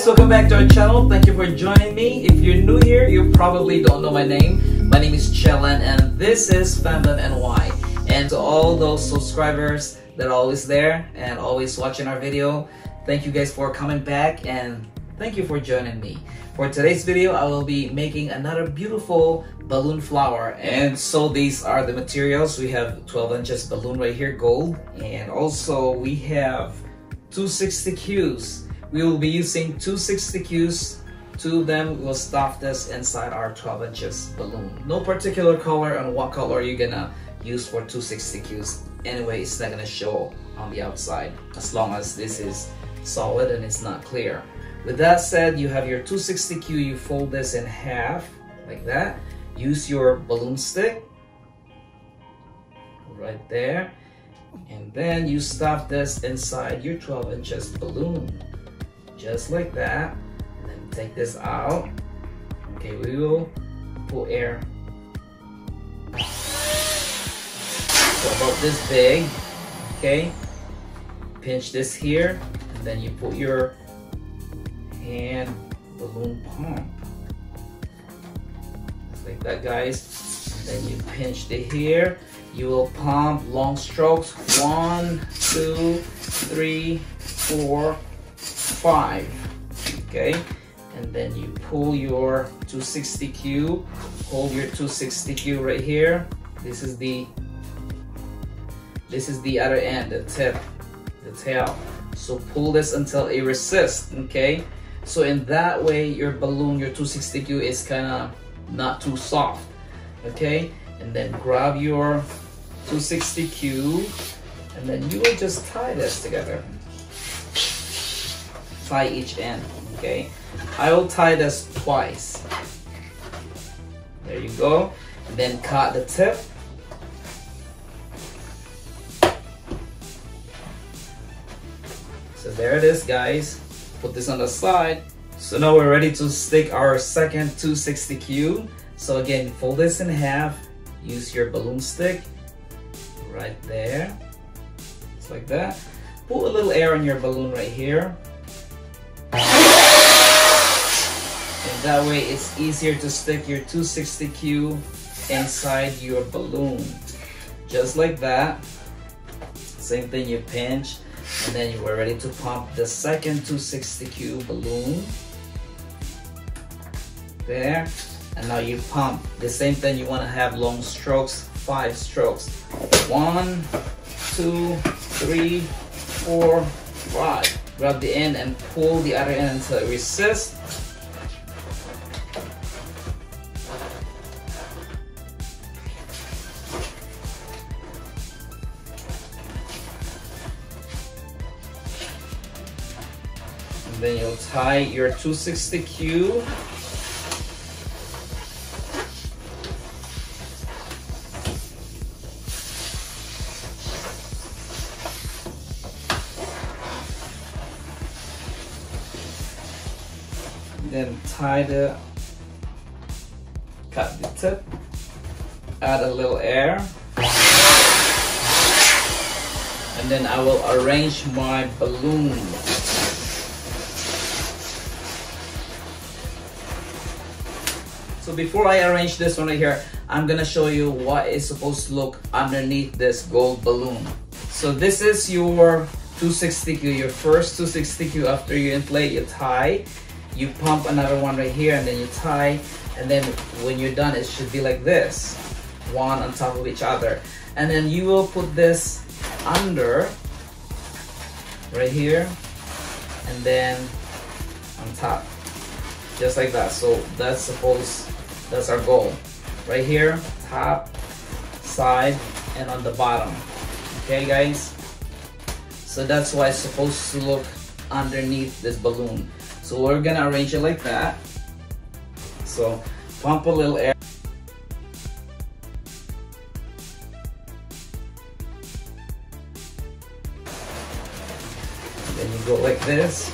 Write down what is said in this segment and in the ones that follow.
guys, welcome back to our channel. Thank you for joining me. If you're new here, you probably don't know my name. My name is Chelan and this is Fandom NY. And to all those subscribers that are always there and always watching our video, thank you guys for coming back and thank you for joining me. For today's video, I will be making another beautiful balloon flower. And so these are the materials. We have 12 inches balloon right here, gold. And also we have 260 Qs. We will be using 260 Qs. Two of them will stuff this inside our 12 inches balloon. No particular color on what color you're gonna use for 260 Qs. Anyway, it's not gonna show on the outside as long as this is solid and it's not clear. With that said, you have your 260 Q, you fold this in half like that. Use your balloon stick right there. And then you stuff this inside your 12 inches balloon. Just like that. And then take this out. Okay, we will put air. So about this big. Okay. Pinch this here. And then you put your hand balloon pump. Just like that, guys. And then you pinch the here. You will pump long strokes. 1, 2, 3, 4, 5. Okay, and then you pull your 260 Q. Hold your 260 Q right here. This is the other end, the tip, the tail. So pull this until it resists. Okay, so in that way your balloon, your 260 Q is kind of not too soft. Okay, and then grab your 260 Q and then you will just tie this together. Tie each end. Okay, I will tie this twice. There you go. And then cut the tip. So there it is, guys. Put this on the side. So now we're ready to stick our second 260 Q. So again, fold this in half. Use your balloon stick right there. Just like that. Put a little air on your balloon right here. And that way it's easier to stick your 260 Q inside your balloon. Just like that. Same thing, you pinch. And then you are ready to pump the second 260 Q balloon. There. And now you pump. The same thing, you want to have long strokes, 5 strokes. 1, 2, 3, 4, 5. Grab the end and pull the other end until it resists. And then you'll tie your 260 Q. Then cut the tip, add a little air, and then I will arrange my balloon. So before I arrange this one right here, I'm gonna show you what is supposed to look underneath this gold balloon. So this is your 260 Q, your first 260 Q. After you inflate, you tie. You pump another one right here and then you tie, and then when you're done it should be like this, one on top of each other, and then you will put this under right here and then on top, just like that. So that's our goal right here, top, side, and on the bottom. Okay, guys, so that's why it's supposed to look underneath this balloon. So we're gonna arrange it like that. So pump a little air. And then you go like this.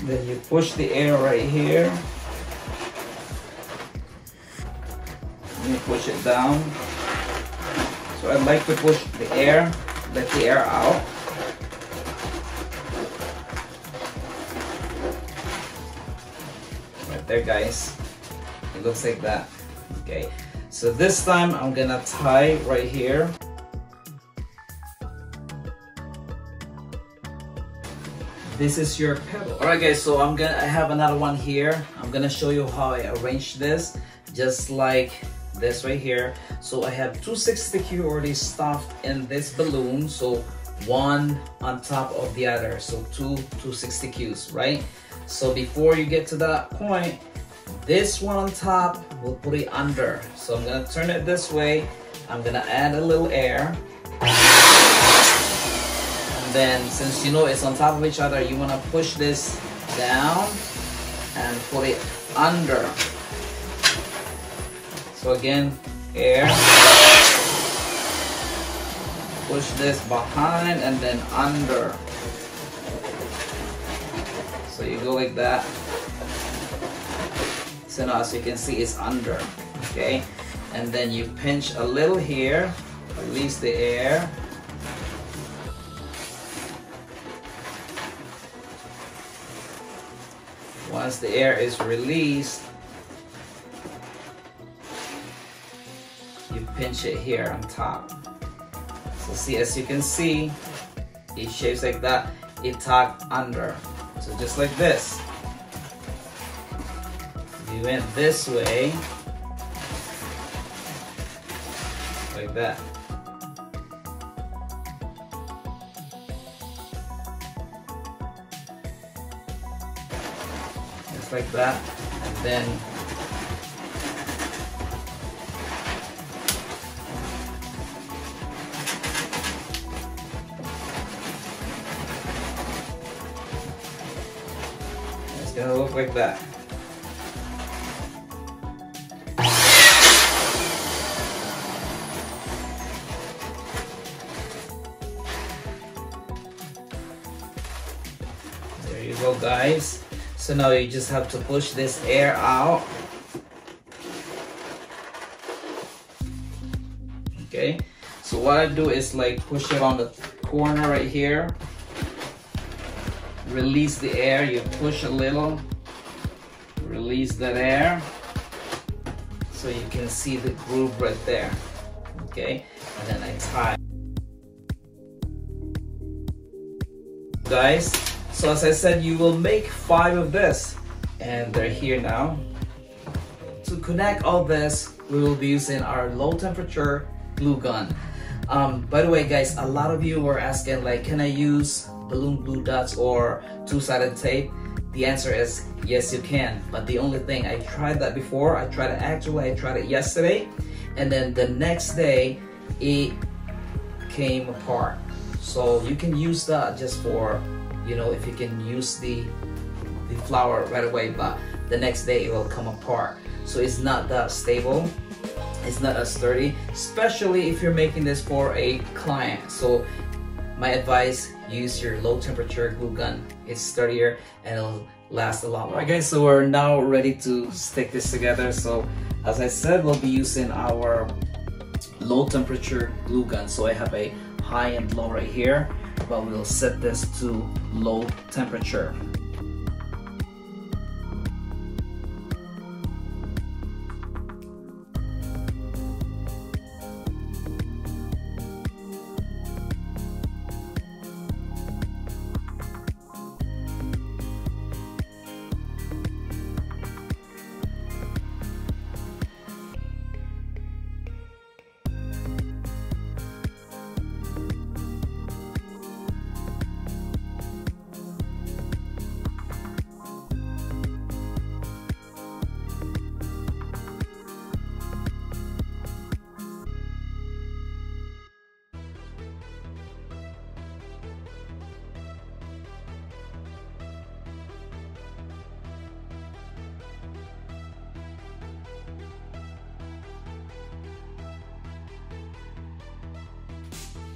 Then you push the air right here. And you push it down. So I like to push the air, let the air out. Right there, guys. It looks like that. Okay. So this time I'm gonna tie right here. This is your pedal. Alright guys, so I have another one here. I'm gonna show you how I arrange this, just like this right here. So I have two 60Q already stuffed in this balloon, so one on top of the other, so two 260Qs, right? So before you get to that point, this one on top, we'll put it under. So I'm gonna turn it this way. I'm gonna add a little air. And then since you know it's on top of each other, you wanna push this down and put it under. So again, air. Push this behind and then under. So you go like that. So now as you can see, it's under, okay? And then you pinch a little here, release the air. Once the air is released, you pinch it here on top. So see, as you can see, it shapes like that, it tucked under. So just like this. You went this way, like that. Just like that, and then it's gonna look like that. There you go, guys. So now you just have to push this air out. Okay, so what I do is like push it on the corner right here. Release the air, you push a little, release that air. So you can see the groove right there. Okay, and then I tie. Guys, so as I said, you will make 5 of this, and they're here now. To connect all this, we will be using our low temperature glue gun. By the way, guys, a lot of you were asking like, can I use balloon glue dots or two-sided tape? The answer is yes, you can. But the only thing, I tried that before. I tried it yesterday, and then the next day it came apart. So you can use that just for, you know, if you can use the flower right away, but the next day it will come apart. So it's not that stable, it's not as sturdy, especially if you're making this for a client. So my advice, use your low temperature glue gun. It's sturdier and it'll last a lot longer. Alright guys, so we're now ready to stick this together. So as I said, we'll be using our low temperature glue gun. So I have a high and low right here, but we'll set this to low temperature.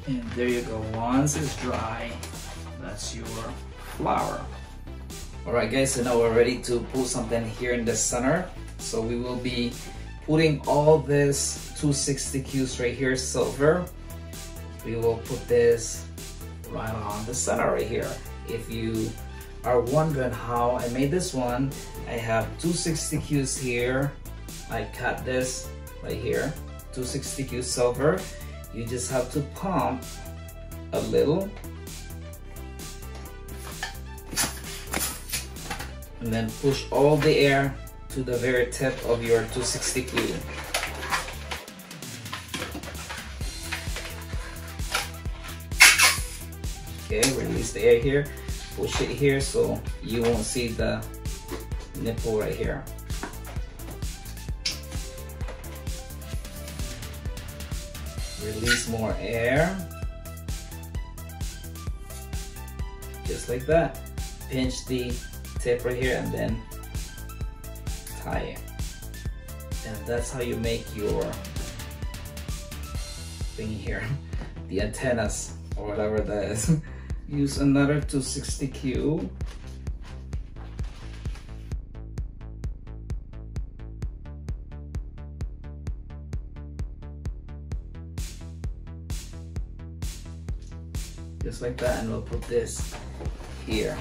And there you go. Once it's dry, that's your flower. Alright guys, so now we're ready to put something here in the center. So we will be putting all this 260 Qs right here, silver. We will put this right on the center right here. If you are wondering how I made this one, I have 260 Qs here. I cut this right here, 260 Qs silver. You just have to pump a little and then push all the air to the very tip of your 260 Q. Okay, release the air here, push it here so you won't see the nipple right here. Release more air, just like that. Pinch the tip right here and then tie it. And that's how you make your thing here, the antennas or whatever that is. Use another 260 Q. Just like that, and we'll put this here.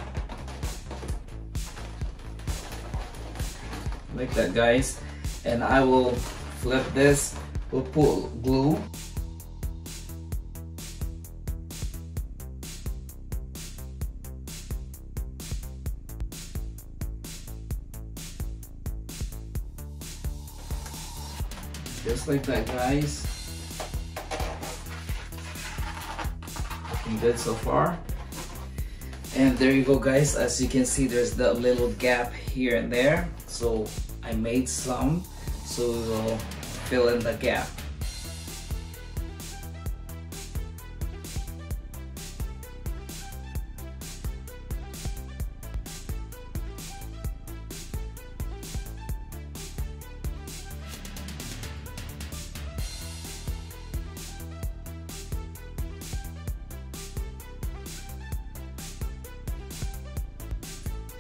Like that, guys. And I will flip this. We'll put glue. Just like that, guys. Looking good so far. And there you go, guys. As you can see, there's the little gap here and there. So I made some, so we will fill in the gap.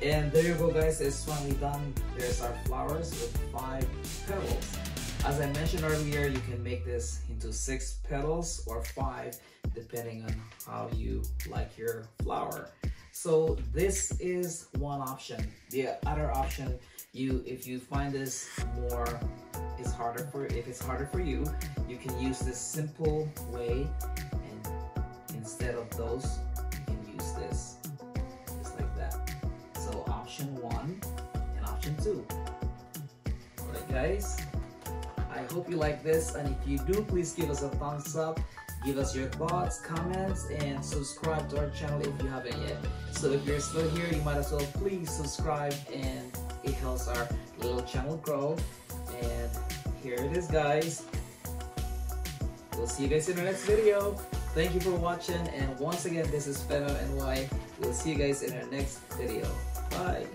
And there you go, guys, it's finally done. There's our flowers with 5 petals. As I mentioned earlier, you can make this into 6 petals or 5, depending on how you like your flower. So this is one option. The other option, if you find this more is harder for, if it's harder for you, you can use this simple way, and instead of those, you can use this. So option 1 and option 2. Alright, guys, I hope you like this, and if you do, please give us a thumbs up, give us your thoughts, comments, and subscribe to our channel if you haven't yet. So if you're still here, you might as well please subscribe, and it helps our little channel grow. And here it is, guys. We'll see you guys in our next video. Thank you for watching, and once again, this is Feno NY. We'll see you guys in our next video. Bye.